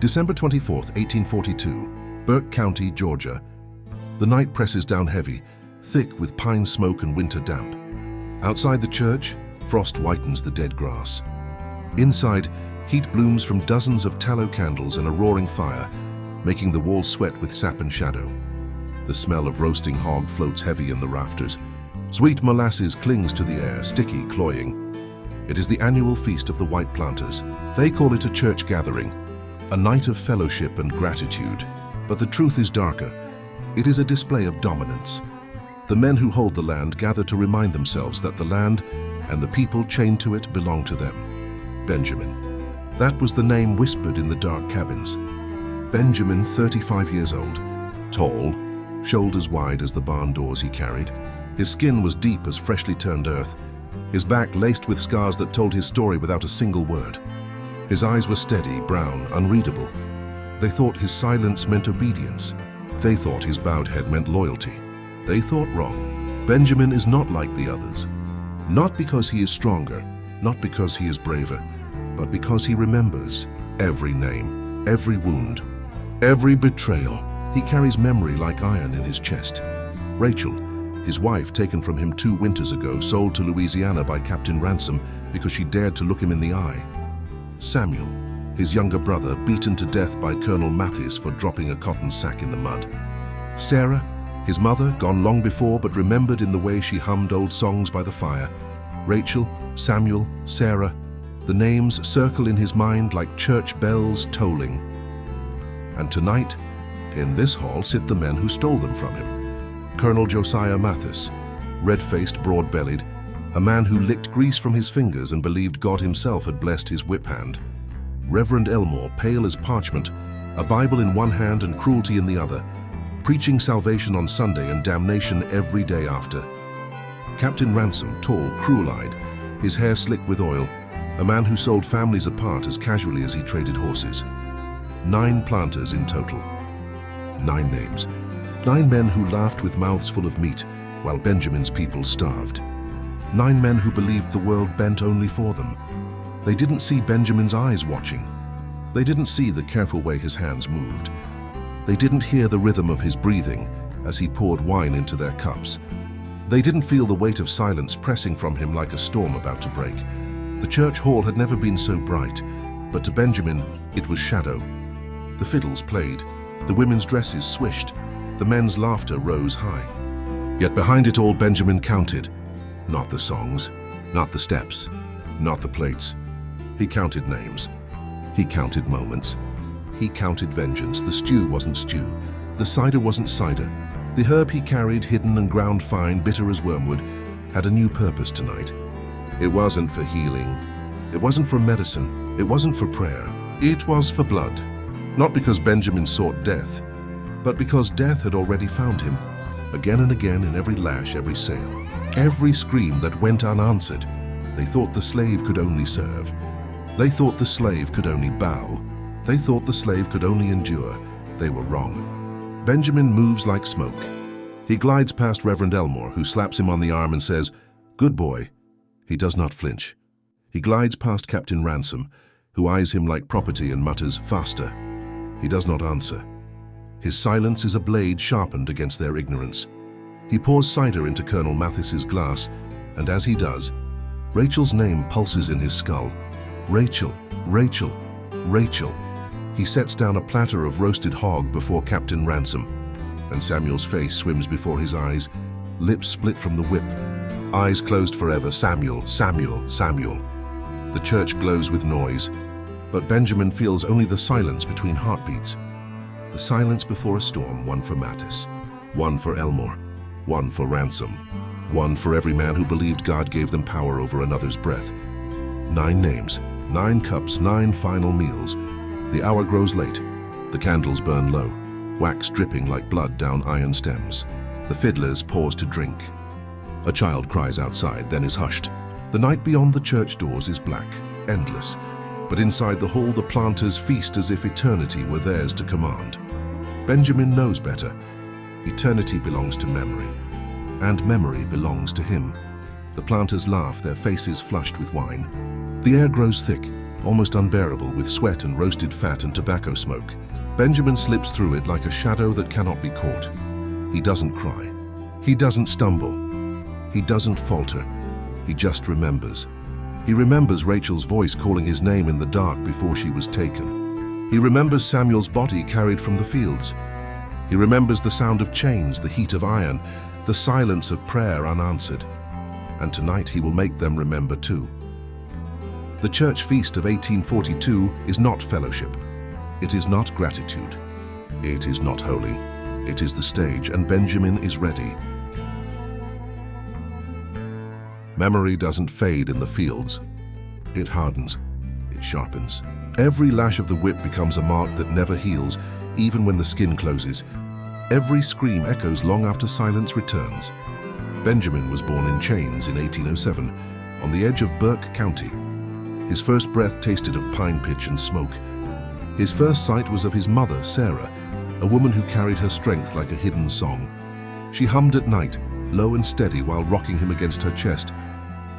December 24th, 1842, Burke County, Georgia. The night presses down heavy, thick with pine smoke and winter damp. Outside the church, frost whitens the dead grass. Inside, heat blooms from dozens of tallow candles and a roaring fire, making the walls sweat with sap and shadow. The smell of roasting hog floats heavy in the rafters. Sweet molasses clings to the air, sticky, cloying. It is the annual feast of the white planters. They call it a church gathering, a night of fellowship and gratitude. But the truth is darker. It is a display of dominance. The men who hold the land gather to remind themselves that the land and the people chained to it belong to them. Benjamin. That was the name whispered in the dark cabins. Benjamin, 35 years old, tall, shoulders wide as the barn doors he carried. His skin was deep as freshly turned earth, his back laced with scars that told his story without a single word. His eyes were steady, brown, unreadable. They thought his silence meant obedience. They thought his bowed head meant loyalty. They thought wrong. Benjamin is not like the others. Not because he is stronger, not because he is braver, but because he remembers every name, every wound, every betrayal. He carries memory like iron in his chest. Rachel, his wife taken from him 2 winters ago, sold to Louisiana by Captain Ransom because she dared to look him in the eye. Samuel, his younger brother, beaten to death by Colonel Mathis for dropping a cotton sack in the mud. Sarah, his mother, gone long before but remembered in the way she hummed old songs by the fire. Rachel, Samuel, Sarah, the names circle in his mind like church bells tolling. And tonight, in this hall sit the men who stole them from him. Colonel Josiah Mathis, red-faced, broad-bellied, a man who licked grease from his fingers and believed God himself had blessed his whip hand. Reverend Elmore, pale as parchment, a Bible in one hand and cruelty in the other, preaching salvation on Sunday and damnation every day after. Captain Ransom, tall, cruel-eyed, his hair slick with oil, a man who sold families apart as casually as he traded horses. 9 planters in total. 9 names. 9 men who laughed with mouths full of meat while Benjamin's people starved. 9 men who believed the world bent only for them. They didn't see Benjamin's eyes watching. They didn't see the careful way his hands moved. They didn't hear the rhythm of his breathing as he poured wine into their cups. They didn't feel the weight of silence pressing from him like a storm about to break. The church hall had never been so bright, but to Benjamin, it was shadow. The fiddles played, the women's dresses swished, the men's laughter rose high. Yet behind it all, Benjamin counted. Not the songs, not the steps, not the plates. He counted names. He counted moments. He counted vengeance. The stew wasn't stew. The cider wasn't cider. The herb he carried, hidden and ground fine, bitter as wormwood, had a new purpose tonight. It wasn't for healing. It wasn't for medicine. It wasn't for prayer. It was for blood. Not because Benjamin sought death, but because death had already found him. Again and again, in every lash, every sail, every scream that went unanswered, they thought the slave could only serve. They thought the slave could only bow. They thought the slave could only endure. They were wrong. Benjamin moves like smoke. He glides past Reverend Elmore, who slaps him on the arm and says, "Good boy." He does not flinch. He glides past Captain Ransom, who eyes him like property and mutters, "Faster." He does not answer. His silence is a blade sharpened against their ignorance. He pours cider into Colonel Mathis's glass, and as he does, Rachel's name pulses in his skull. Rachel, Rachel, Rachel. He sets down a platter of roasted hog before Captain Ransom, and Samuel's face swims before his eyes, lips split from the whip, eyes closed forever. Samuel, Samuel, Samuel. The church glows with noise, but Benjamin feels only the silence between heartbeats. The silence before a storm, one for Mathis, one for Elmore, one for Ransom, one for every man who believed God gave them power over another's breath. 9 names, 9 cups, 9 final meals. The hour grows late. The candles burn low, wax dripping like blood down iron stems. The fiddlers pause to drink. A child cries outside, then is hushed. The night beyond the church doors is black, endless. But inside the hall, the planters feast as if eternity were theirs to command. Benjamin knows better. Eternity belongs to memory, and memory belongs to him. The planters laugh, their faces flushed with wine. The air grows thick. almost unbearable with sweat and roasted fat and tobacco smoke. Benjamin slips through it like a shadow that cannot be caught. He doesn't cry. He doesn't stumble. He doesn't falter. He just remembers. He remembers Rachel's voice calling his name in the dark before she was taken. He remembers Samuel's body carried from the fields. He remembers the sound of chains, the heat of iron, the silence of prayer unanswered. And tonight he will make them remember too. The church feast of 1842 is not fellowship. It is not gratitude. It is not holy. It is the stage, and Benjamin is ready. Memory doesn't fade in the fields. It hardens. It sharpens. Every lash of the whip becomes a mark that never heals, even when the skin closes. Every scream echoes long after silence returns. Benjamin was born in chains in 1807, on the edge of Burke County. His first breath tasted of pine pitch and smoke. His first sight was of his mother, Sarah, a woman who carried her strength like a hidden song. She hummed at night, low and steady, while rocking him against her chest,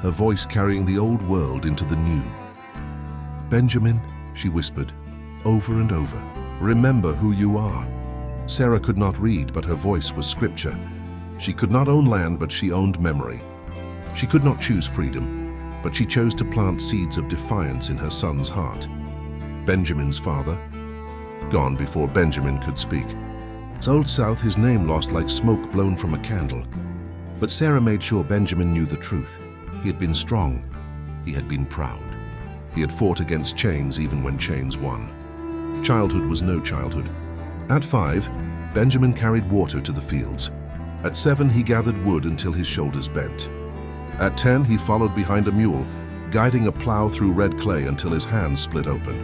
her voice carrying the old world into the new. "Benjamin," she whispered, over and over, "remember who you are." Sarah could not read, but her voice was scripture. She could not own land, but she owned memory. She could not choose freedom, but she chose to plant seeds of defiance in her son's heart. Benjamin's father, gone before Benjamin could speak. Old South, his name lost like smoke blown from a candle. But Sarah made sure Benjamin knew the truth. He had been strong. He had been proud. He had fought against chains even when chains won. Childhood was no childhood. At 5, Benjamin carried water to the fields. At 7, he gathered wood until his shoulders bent. At 10, he followed behind a mule, guiding a plow through red clay until his hands split open.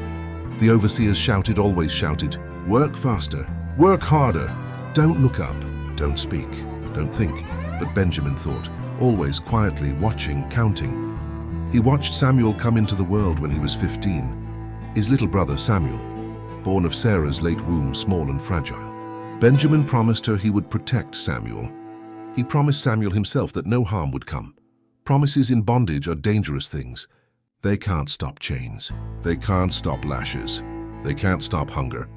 The overseers shouted, always shouted, "Work faster, work harder, don't look up, don't speak, don't think." But Benjamin thought, always quietly watching, counting. He watched Samuel come into the world when he was 15. His little brother Samuel, born of Sarah's late womb, small and fragile. Benjamin promised her he would protect Samuel. He promised Samuel himself that no harm would come. Promises in bondage are dangerous things. They can't stop chains. They can't stop lashes. They can't stop hunger.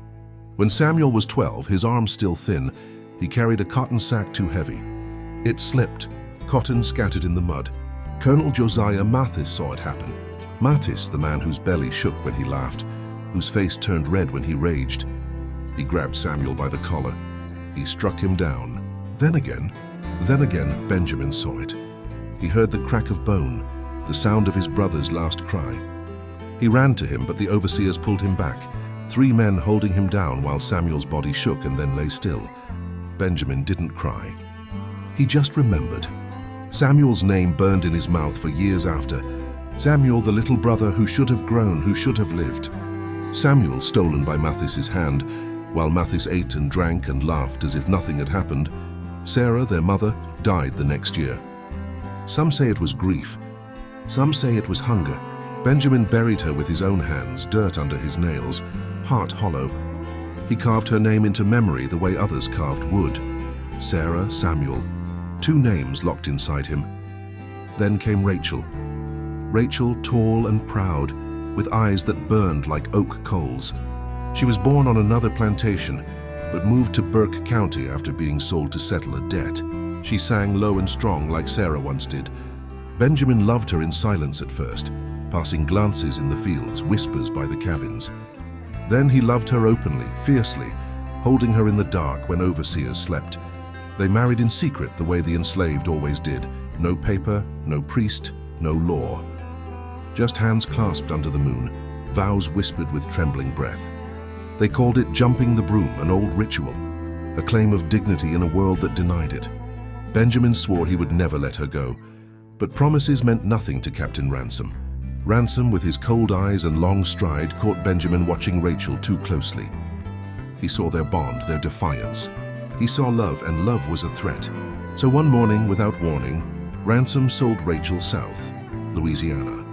When Samuel was 12, his arms still thin, he carried a cotton sack too heavy. It slipped, cotton scattered in the mud. Colonel Josiah Mathis saw it happen. Mathis, the man whose belly shook when he laughed, whose face turned red when he raged. He grabbed Samuel by the collar. He struck him down. Then again, Benjamin saw it. He heard the crack of bone, the sound of his brother's last cry. He ran to him, but the overseers pulled him back, 3 men holding him down while Samuel's body shook and then lay still. Benjamin didn't cry. He just remembered. Samuel's name burned in his mouth for years after. Samuel, the little brother who should have grown, who should have lived. Samuel, stolen by Mathis's hand, while Mathis ate and drank and laughed as if nothing had happened. Sarah, their mother, died the next year. Some say it was grief. Some say it was hunger. Benjamin buried her with his own hands, dirt under his nails, heart hollow. He carved her name into memory the way others carved wood. Sarah, Samuel, 2 names locked inside him. Then came Rachel. Rachel, tall and proud, with eyes that burned like oak coals. She was born on another plantation, but moved to Burke County after being sold to settle a debt. She sang low and strong like Sarah once did. Benjamin loved her in silence at first, passing glances in the fields, whispers by the cabins. Then he loved her openly, fiercely, holding her in the dark when overseers slept. They married in secret the way the enslaved always did. No paper, no priest, no law. Just hands clasped under the moon, vows whispered with trembling breath. They called it jumping the broom, an old ritual, a claim of dignity in a world that denied it. Benjamin swore he would never let her go, but promises meant nothing to Captain Ransom. Ransom, with his cold eyes and long stride, caught Benjamin watching Rachel too closely. He saw their bond, their defiance. He saw love, and love was a threat. So one morning, without warning, Ransom sold Rachel south, Louisiana,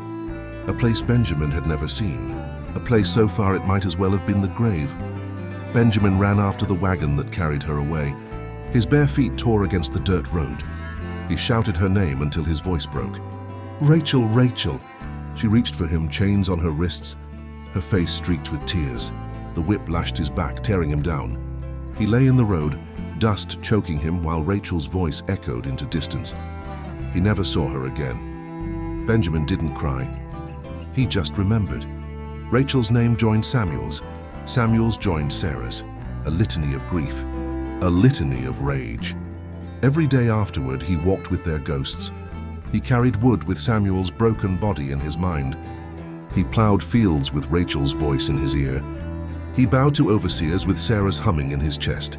a place Benjamin had never seen, a place so far it might as well have been the grave. Benjamin ran after the wagon that carried her away. His bare feet tore against the dirt road. He shouted her name until his voice broke. "Rachel, Rachel!" She reached for him, chains on her wrists, her face streaked with tears. The whip lashed his back, tearing him down. He lay in the road, dust choking him while Rachel's voice echoed into distance. He never saw her again. Benjamin didn't cry. He just remembered. Rachel's name joined Samuel's. Samuel's joined Sarah's. A litany of grief. A litany of rage. Every day afterward, he walked with their ghosts. He carried wood with Samuel's broken body in his mind. He plowed fields with Rachel's voice in his ear. He bowed to overseers with Sarah's humming in his chest.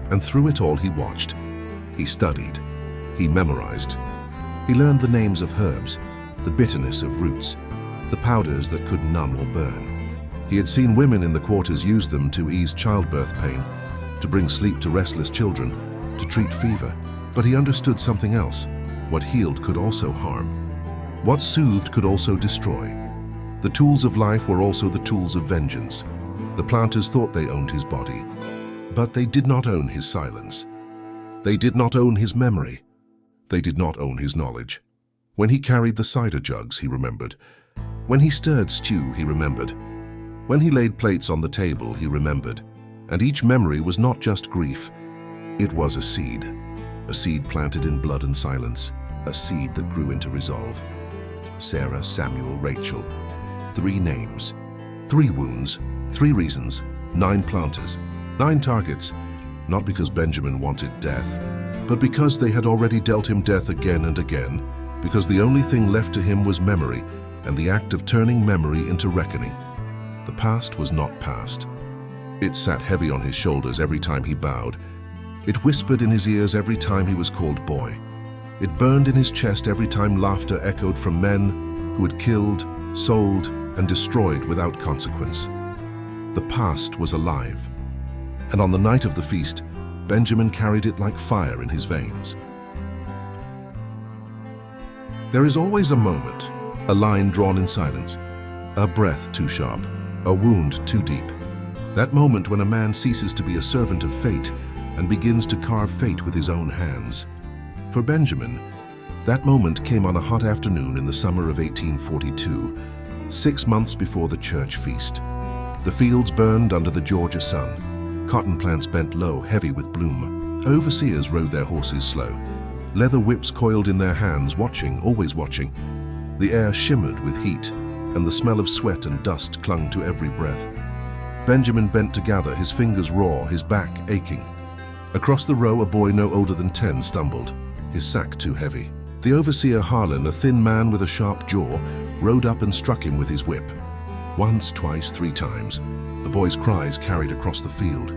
And through it all he watched. He studied. He memorized. He learned the names of herbs, the bitterness of roots, the powders that could numb or burn. He had seen women in the quarters use them to ease childbirth pain, to bring sleep to restless children, to treat fever. But he understood something else. What healed could also harm. What soothed could also destroy. The tools of life were also the tools of vengeance. The planters thought they owned his body, but they did not own his silence. They did not own his memory. They did not own his knowledge. When he carried the cider jugs, he remembered. When he stirred stew, he remembered. When he laid plates on the table, he remembered. And each memory was not just grief. It was a seed planted in blood and silence, a seed that grew into resolve. Sarah, Samuel, Rachel. 3 names, 3 wounds, 3 reasons, 9 planters, 9 targets, not because Benjamin wanted death, but because they had already dealt him death again and again, because the only thing left to him was memory and the act of turning memory into reckoning. The past was not past. It sat heavy on his shoulders every time he bowed. It whispered in his ears every time he was called boy. It burned in his chest every time laughter echoed from men who had killed, sold, and destroyed without consequence. The past was alive, and on the night of the feast, Benjamin carried it like fire in his veins. There is always a moment, a line drawn in silence, a breath too sharp, a wound too deep. That moment when a man ceases to be a servant of fate and begins to carve fate with his own hands. For Benjamin, that moment came on a hot afternoon in the summer of 1842, 6 months before the church feast. The fields burned under the Georgia sun. Cotton plants bent low, heavy with bloom. Overseers rode their horses slow. Leather whips coiled in their hands, watching, always watching. The air shimmered with heat, and the smell of sweat and dust clung to every breath. Benjamin bent to gather, his fingers raw, his back aching. Across the row, a boy no older than 10 stumbled, his sack too heavy. The overseer Harlan, a thin man with a sharp jaw, rode up and struck him with his whip. Once, twice, 3 times. The boy's cries carried across the field.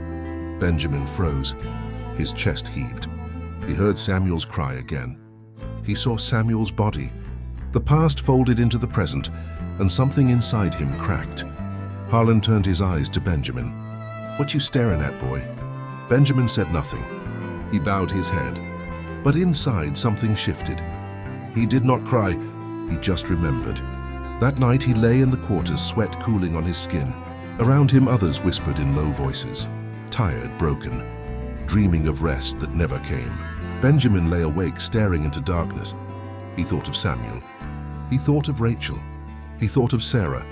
Benjamin froze. His chest heaved. He heard Samuel's cry again. He saw Samuel's body. The past folded into the present, and something inside him cracked. Harlan turned his eyes to Benjamin. "What you staring at, boy?" Benjamin said nothing. He bowed his head. But inside, something shifted. He did not cry, he just remembered. That night he lay in the quarters, sweat cooling on his skin. Around him others whispered in low voices, tired, broken, dreaming of rest that never came. Benjamin lay awake, staring into darkness. He thought of Samuel. He thought of Rachel. He thought of Sarah.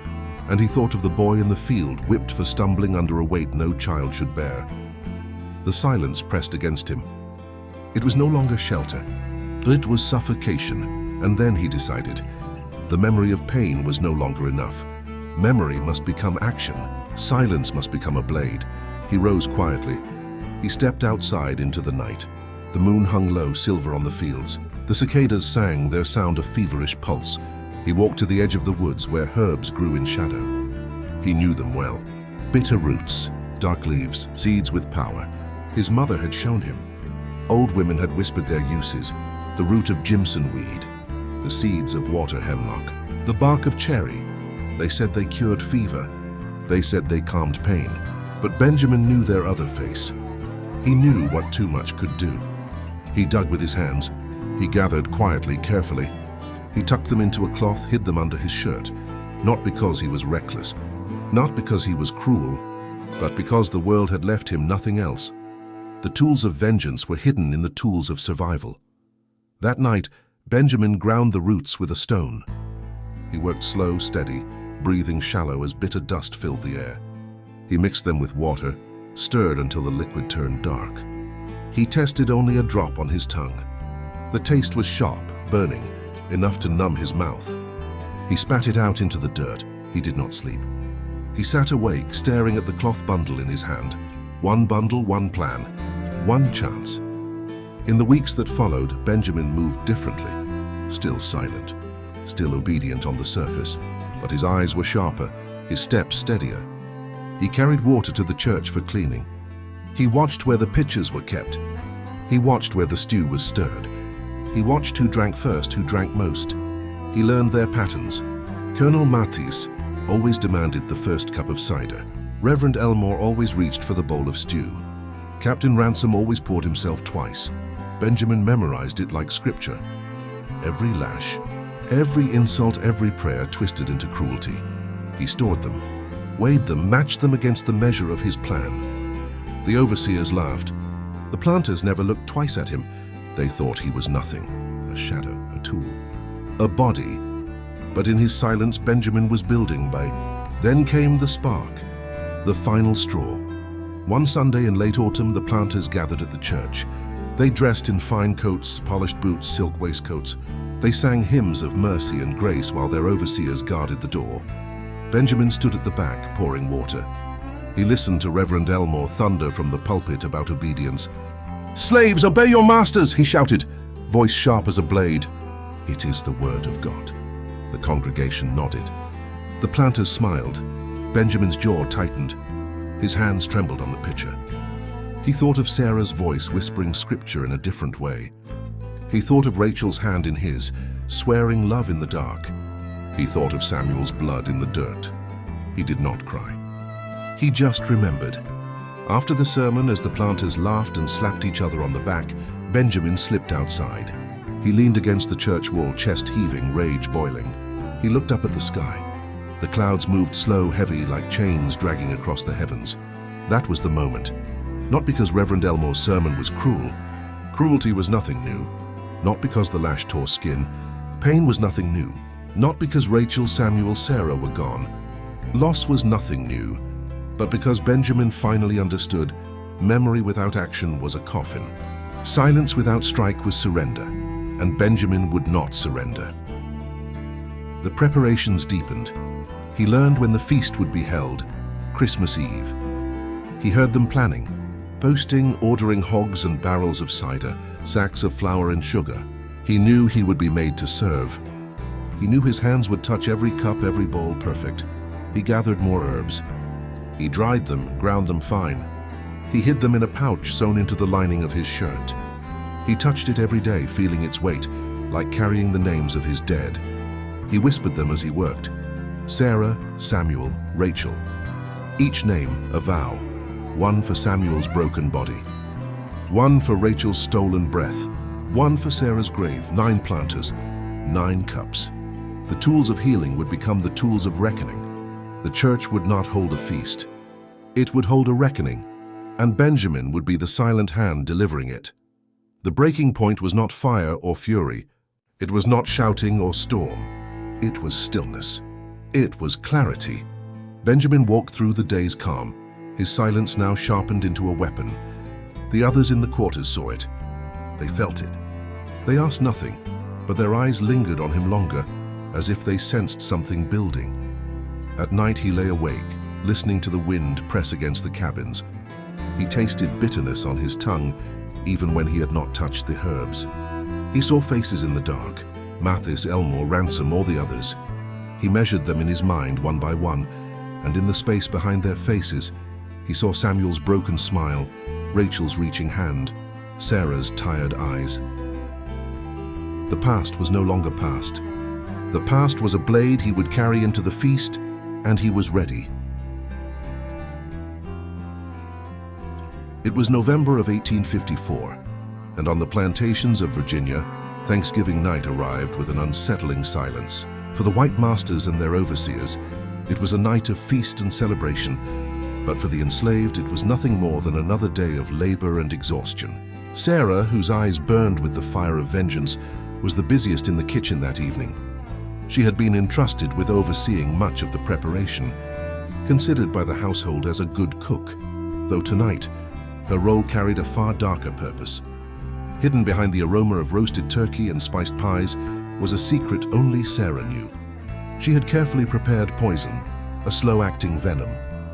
And he thought of the boy in the field, whipped for stumbling under a weight no child should bear. The silence pressed against him. It was no longer shelter. It was suffocation. And then he decided, the memory of pain was no longer enough. Memory must become action. Silence must become a blade. He rose quietly. He stepped outside into the night. The moon hung low, silver on the fields. The cicadas sang, their sound a feverish pulse. He walked to the edge of the woods where herbs grew in shadow. He knew them well. Bitter roots, dark leaves, seeds with power. His mother had shown him. Old women had whispered their uses. The root of Jimson weed, the seeds of water hemlock, the bark of cherry. They said they cured fever. They said they calmed pain. But Benjamin knew their other face. He knew what too much could do. He dug with his hands. He gathered quietly, carefully. He tucked them into a cloth, hid them under his shirt. Not because he was reckless, not because he was cruel, but because the world had left him nothing else. The tools of vengeance were hidden in the tools of survival. That night, Benjamin ground the roots with a stone. He worked slow, steady. breathing shallow as bitter dust filled the air. He mixed them with water, stirred until the liquid turned dark. He tested only a drop on his tongue. The taste was sharp, burning, enough to numb his mouth. He spat it out into the dirt. He did not sleep. He sat awake, staring at the cloth bundle in his hand. One bundle, one plan, one chance. In the weeks that followed, Benjamin moved differently. Still silent, still obedient on the surface, but his eyes were sharper, his steps steadier. He carried water to the church for cleaning. He watched where the pitchers were kept. He watched where the stew was stirred. He watched who drank first, who drank most. He learned their patterns. Colonel Mathis always demanded the first cup of cider. Reverend Elmore always reached for the bowl of stew. Captain Ransom always poured himself twice. Benjamin memorized it like scripture. Every lash, every insult, every prayer twisted into cruelty. He stored them, weighed them, matched them against the measure of his plan. The overseers laughed. The planters never looked twice at him. They thought he was nothing, a shadow, a tool, a body. But in his silence, Benjamin was building by. Then came the spark, the final straw. One Sunday in late autumn, the planters gathered at the church. They dressed in fine coats, polished boots, silk waistcoats. They sang hymns of mercy and grace while their overseers guarded the door. Benjamin stood at the back, pouring water. He listened to Reverend Elmore thunder from the pulpit about obedience. "Slaves, obey your masters!" he shouted, voice sharp as a blade. "It is the word of God." The congregation nodded. The planters smiled. Benjamin's jaw tightened. His hands trembled on the pitcher. He thought of Sarah's voice whispering scripture in a different way. He thought of Rachel's hand in his, swearing love in the dark. He thought of Samuel's blood in the dirt. He did not cry. He just remembered. After the sermon, as the planters laughed and slapped each other on the back, Benjamin slipped outside. He leaned against the church wall, chest heaving, rage boiling. He looked up at the sky. The clouds moved slow, heavy, like chains dragging across the heavens. That was the moment. Not because Reverend Elmore's sermon was cruel. Cruelty was nothing new. Not because the lash tore skin. Pain was nothing new. Not because Rachel, Samuel, Sarah were gone. Loss was nothing new. But because Benjamin finally understood, memory without action was a coffin. Silence without strike was surrender, and Benjamin would not surrender. The preparations deepened. He learned when the feast would be held, Christmas Eve. He heard them planning, boasting, ordering hogs and barrels of cider, sacks of flour and sugar. He knew he would be made to serve. He knew his hands would touch every cup, every bowl perfect. He gathered more herbs. He dried them, ground them fine. He hid them in a pouch sewn into the lining of his shirt. He touched it every day, feeling its weight, like carrying the names of his dead. He whispered them as he worked. Sarah, Samuel, Rachel. Each name a vow. One for Samuel's broken body. One for Rachel's stolen breath. One for Sarah's grave. 9 planters, 9 cups. The tools of healing would become the tools of reckoning. The church would not hold a feast. It would hold a reckoning, and Benjamin would be the silent hand delivering it. The breaking point was not fire or fury. It was not shouting or storm. It was stillness. It was clarity. Benjamin walked through the day's calm, his silence now sharpened into a weapon. The others in the quarters saw it. They felt it. They asked nothing, but their eyes lingered on him longer, as if they sensed something building. At night he lay awake, listening to the wind press against the cabins. He tasted bitterness on his tongue, even when he had not touched the herbs. He saw faces in the dark, Mathis, Elmore, Ransom, all the others. He measured them in his mind one by one, and in the space behind their faces, he saw Samuel's broken smile, Rachel's reaching hand, Sarah's tired eyes. The past was no longer past. The past was a blade he would carry into the feast, and he was ready. It was November of 1854, and on the plantations of Virginia, Thanksgiving night arrived with an unsettling silence. For the white masters and their overseers, it was a night of feast and celebration, but for the enslaved, it was nothing more than another day of labor and exhaustion. Sarah, whose eyes burned with the fire of vengeance, was the busiest in the kitchen that evening. She had been entrusted with overseeing much of the preparation, considered by the household as a good cook, though tonight, her role carried a far darker purpose. Hidden behind the aroma of roasted turkey and spiced pies was a secret only Sarah knew. She had carefully prepared poison, a slow-acting venom,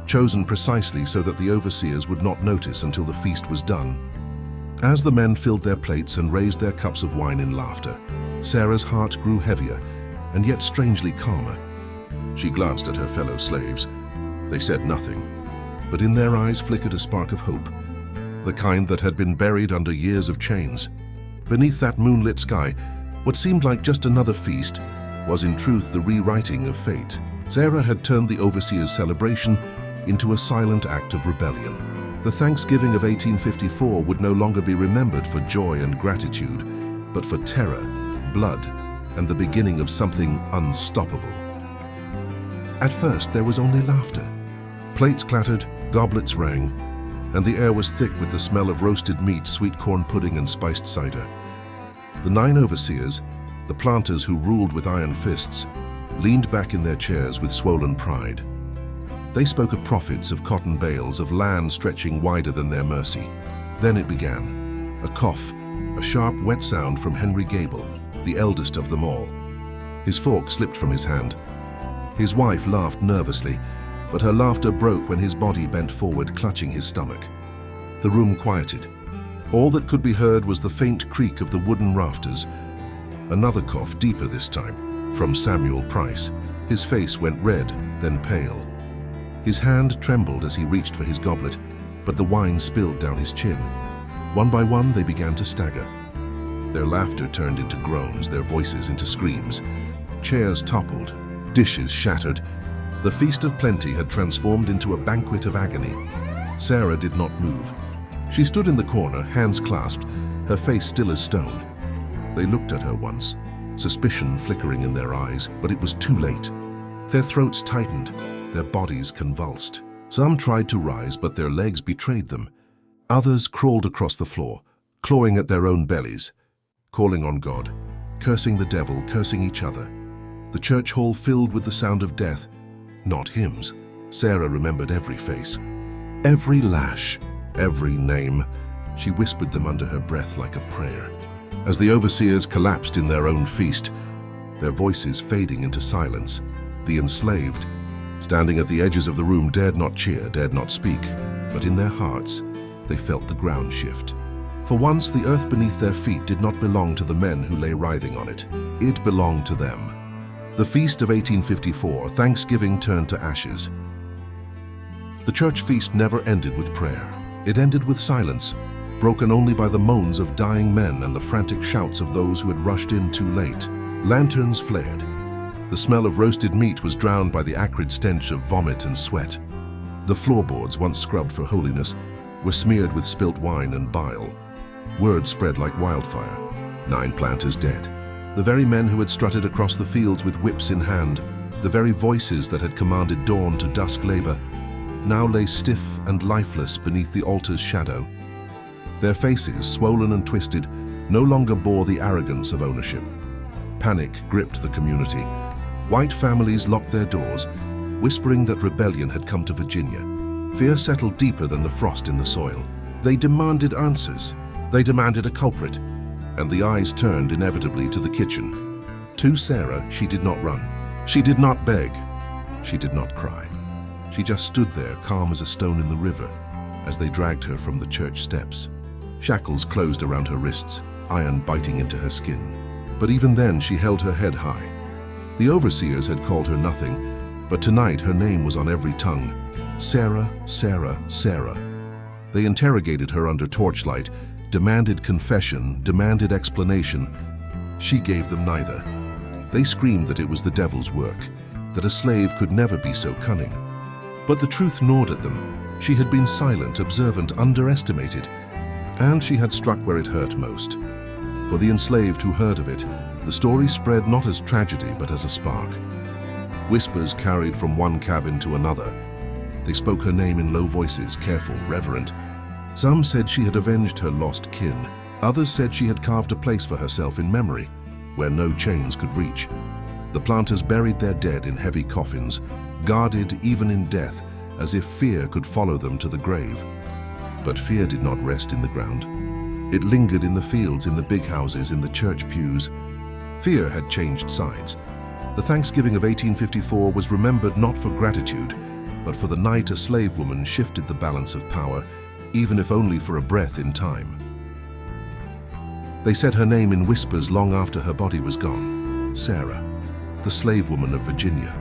chosen precisely so that the overseers would not notice until the feast was done. As the men filled their plates and raised their cups of wine in laughter, Sarah's heart grew heavier and yet strangely calmer. She glanced at her fellow slaves. They said nothing, but in their eyes flickered a spark of hope, the kind that had been buried under years of chains. Beneath that moonlit sky, what seemed like just another feast was in truth the rewriting of fate. Sarah had turned the overseer's celebration into a silent act of rebellion. The Thanksgiving of 1854 would no longer be remembered for joy and gratitude, but for terror, blood, and the beginning of something unstoppable. At first, there was only laughter. Plates clattered, goblets rang, and the air was thick with the smell of roasted meat, sweet corn pudding, and spiced cider. The 9 overseers, the planters who ruled with iron fists, leaned back in their chairs with swollen pride. They spoke of profits, of cotton bales, of land stretching wider than their mercy. Then it began. A cough, a sharp, wet sound from Henry Gable, the eldest of them all. His fork slipped from his hand. His wife laughed nervously, but her laughter broke when his body bent forward, clutching his stomach. The room quieted. All that could be heard was the faint creak of the wooden rafters. Another cough, deeper this time, from Samuel Price. His face went red, then pale. His hand trembled as he reached for his goblet, but the wine spilled down his chin. One by one, they began to stagger. Their laughter turned into groans, their voices into screams. Chairs toppled, dishes shattered. The feast of plenty had transformed into a banquet of agony. Sarah did not move. She stood in the corner, hands clasped, her face still as stone. They looked at her once, suspicion flickering in their eyes, but it was too late. Their throats tightened, their bodies convulsed. Some tried to rise, but their legs betrayed them. Others crawled across the floor, clawing at their own bellies, calling on God, cursing the devil, cursing each other. The church hall filled with the sound of death, not hymns. Sarah remembered every face, every lash, every name. She whispered them under her breath like a prayer. As the overseers collapsed in their own feast, their voices fading into silence, the enslaved, standing at the edges of the room, dared not cheer, dared not speak, but in their hearts, they felt the ground shift. For once, the earth beneath their feet did not belong to the men who lay writhing on it. It belonged to them. The feast of 1854, Thanksgiving turned to ashes. The church feast never ended with prayer. It ended with silence, broken only by the moans of dying men and the frantic shouts of those who had rushed in too late. Lanterns flared. The smell of roasted meat was drowned by the acrid stench of vomit and sweat. The floorboards, once scrubbed for holiness, were smeared with spilt wine and bile. Word spread like wildfire. 9 planters dead. The very men who had strutted across the fields with whips in hand, the very voices that had commanded dawn to dusk labor, now lay stiff and lifeless beneath the altar's shadow. Their faces, swollen and twisted, no longer bore the arrogance of ownership. Panic gripped the community. White families locked their doors, whispering that rebellion had come to Virginia. Fear settled deeper than the frost in the soil. They demanded answers. They demanded a culprit, and the eyes turned inevitably to the kitchen. To Sarah, she did not run. She did not beg. She did not cry. She just stood there, calm as a stone in the river, as they dragged her from the church steps. Shackles closed around her wrists, iron biting into her skin. But even then, she held her head high. The overseers had called her nothing, but tonight her name was on every tongue. Sarah, Sarah, Sarah. They interrogated her under torchlight, demanded confession, demanded explanation. She gave them neither. They screamed that it was the devil's work, that a slave could never be so cunning. But the truth gnawed at them. She had been silent, observant, underestimated, and she had struck where it hurt most. For the enslaved who heard of it, the story spread not as tragedy but as a spark. Whispers carried from one cabin to another. They spoke her name in low voices, careful, reverent. Some said she had avenged her lost kin. Others said she had carved a place for herself in memory, where no chains could reach. The planters buried their dead in heavy coffins, guarded even in death, as if fear could follow them to the grave. But fear did not rest in the ground. It lingered in the fields, in the big houses, in the church pews. Fear had changed sides. The Thanksgiving of 1854 was remembered not for gratitude, but for the night a slave woman shifted the balance of power, even if only for a breath in time. They said her name in whispers long after her body was gone. Sarah, the slave woman of Virginia.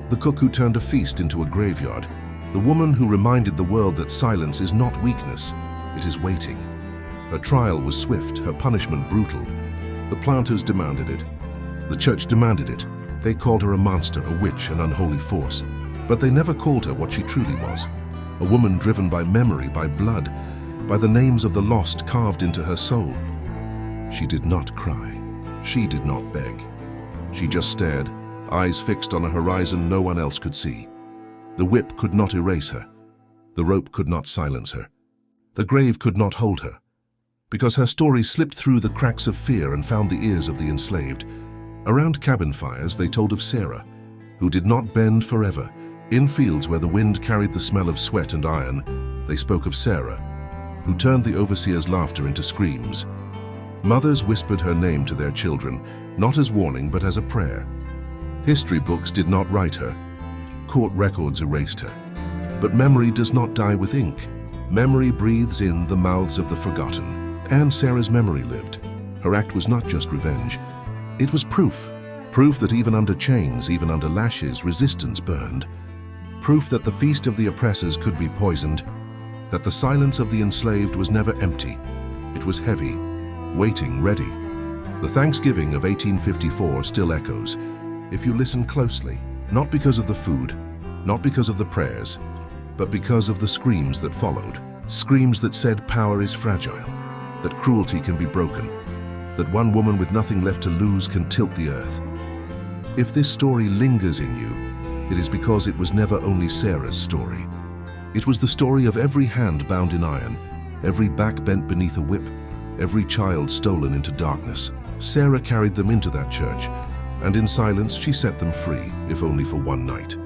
The cook who turned a feast into a graveyard. The woman who reminded the world that silence is not weakness, it is waiting. Her trial was swift, her punishment brutal. The planters demanded it. The church demanded it. They called her a monster, a witch, an unholy force. But they never called her what she truly was. A woman driven by memory, by blood, by the names of the lost carved into her soul. She did not cry. She did not beg. She just stared, eyes fixed on a horizon no one else could see. The whip could not erase her. The rope could not silence her. The grave could not hold her. Because her story slipped through the cracks of fear and found the ears of the enslaved. Around cabin fires they told of Sarah, who did not bend forever. In fields where the wind carried the smell of sweat and iron, they spoke of Sarah, who turned the overseer's laughter into screams. Mothers whispered her name to their children, not as warning but as a prayer. History books did not write her. Court records erased her. But memory does not die with ink. Memory breathes in the mouths of the forgotten. And Sarah's memory lived. Her act was not just revenge. It was proof. Proof that even under chains, even under lashes, resistance burned. Proof that the feast of the oppressors could be poisoned. That the silence of the enslaved was never empty. It was heavy, waiting, ready. The Thanksgiving of 1854 still echoes, if you listen closely, not because of the food, not because of the prayers, but because of the screams that followed. Screams that said power is fragile, that cruelty can be broken, that one woman with nothing left to lose can tilt the earth. If this story lingers in you, it is because it was never only Sarah's story. It was the story of every hand bound in iron, every back bent beneath a whip, every child stolen into darkness. Sarah carried them into that church, and in silence she set them free, if only for one night.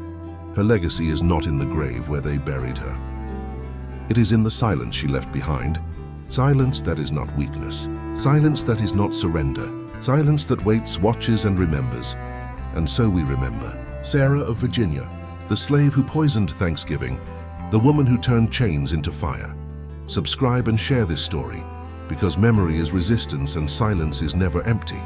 Her legacy is not in the grave where they buried her. It is in the silence she left behind. Silence that is not weakness. Silence that is not surrender. Silence that waits, watches, and remembers. And so we remember Sarah of Virginia, the slave who poisoned Thanksgiving, the woman who turned chains into fire. Subscribe and share this story, because memory is resistance and silence is never empty.